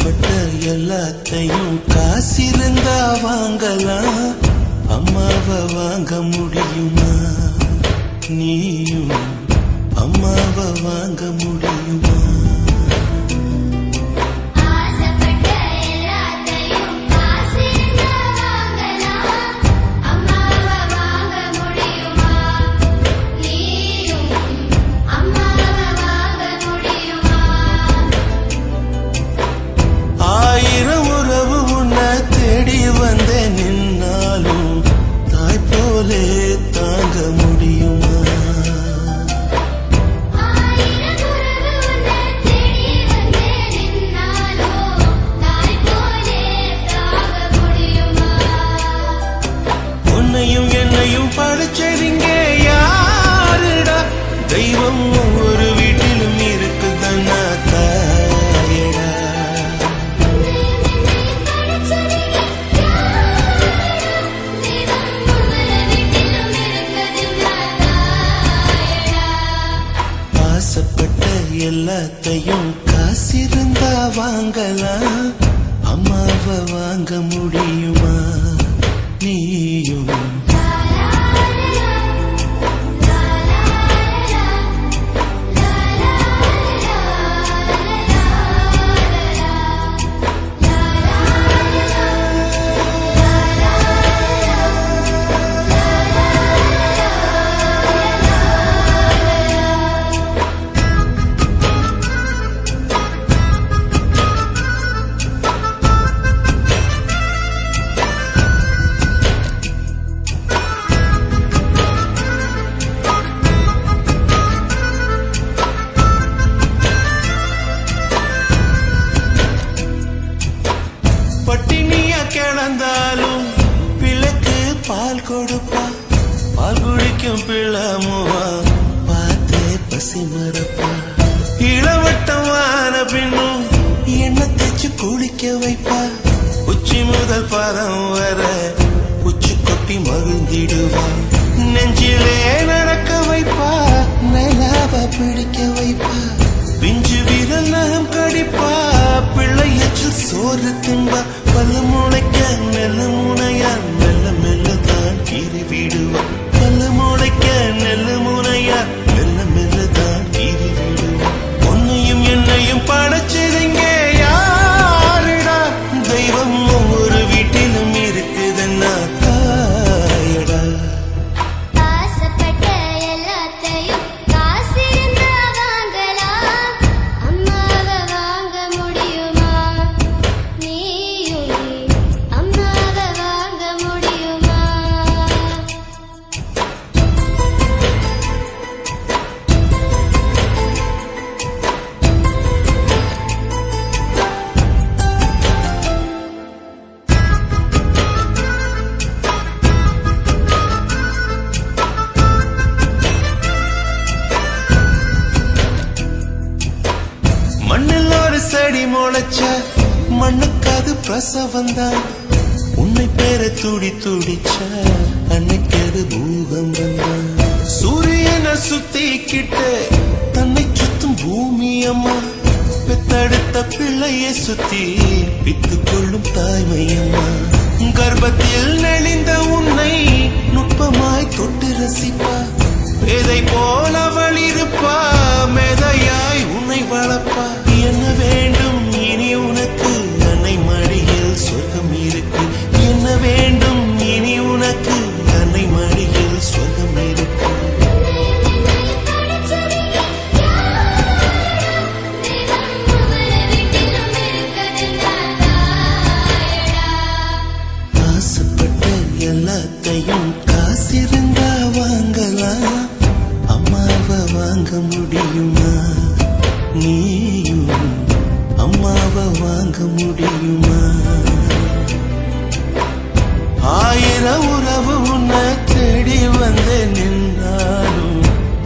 ஆசைப்பட்ட எல்லாத்தையும் காசிருந்தா வாங்கலாம், அம்மாவை வாங்க முடியுமா? நீயும் அம்மாவை வாங்க முடியுமா? தாங்க முடியுமா? உன்னையும் என்னையும் படைச்சதிங்க யாருடா? தெய்வம் ஒவ்வொரு வீட்டிலும் இருக்குதன்னா தாயடா. ஆசைப்பட்ட எல்லாத்தையும் காசிருந்தா வாங்கலாம், அம்மாவை வாங்க முடியுமா? நீயும் பட்டினியா கிடந்தாலும் பிள்ளைக்கு பால் கொடுப்பா, பால் குடிக்கும் பிள்ளமுவா பார்த்தே பசி மறப்பா. இளவட்டமான பின்னும் எண்ணெய் தேச்சு குளிக்க வைப்பா, உச்சி முதல் பாதம் வர உச்சி கொட்டி மகிழ்ந்திடுவா. நெஞ்சிலே நடக்க வைப்பா, நிலாவ பிடிக்க வைப்பா, பிஞ்சு விரல் நகம் கடிப்பா, பிள்ளையச்சில் சோறு தின்பா. பல்ல முளைக்க மெல்ல முனையா மெல்ல மெல்ல தான் கீறி விடுவா. பல்ல முளைக்க நெல்ல முனையா மெல்ல மெல்ல தான் கீறி விடுவா. உன்னையும் என்னையும் படைச்சதுங்க யாருடா? தெய்வம் ஒவ்வொரு வீட்டிலும் இருக்குதுன்னா தாயடா. மண்ணில் ஒரு செடி முளைச்ச மண்ணுக்காது பிரசவந்தான், உன்னை பேர துடி துடிச்ச அன்னைக்கு அது பூகம்பம் தான். சூரியனை சுத்திக்கிட்டு தன்னை சுத்தும் பூமி அம்மா, பெத்தெடுத்த பிள்ளையை சுத்தி வித்து கொள்ளும் தாய்மையம்மா. கர்ப்பத்தில் நெளிந்த உன்னை நுட்பமாய் தொட்டு ரசிப்பா, பேதை போல அவள் இருப்பா, மேதையாய் உன்னை வளர்ப்பா. என்ன வேண்டும் இனி உனக்கு? அன்னை மடியில் சொர்க்கம் இருக்கு. என்ன வேண்டும் இனி உனக்கு? அன்னை மடியில் சொர்க்கம் இருக்கு. ஆசைப்பட்ட எல்லாத்தையும் காசிருந்தா வாங்கலாம், அம்மாவை வாங்க முடியுமா? நீயும் அம்மாவை வாங்க முடியுமா? ஆயிரம் உறவு உன்னை தேடி வந்து நின்றாலும்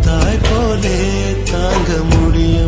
தாய் போலே தாங்க முடியும்.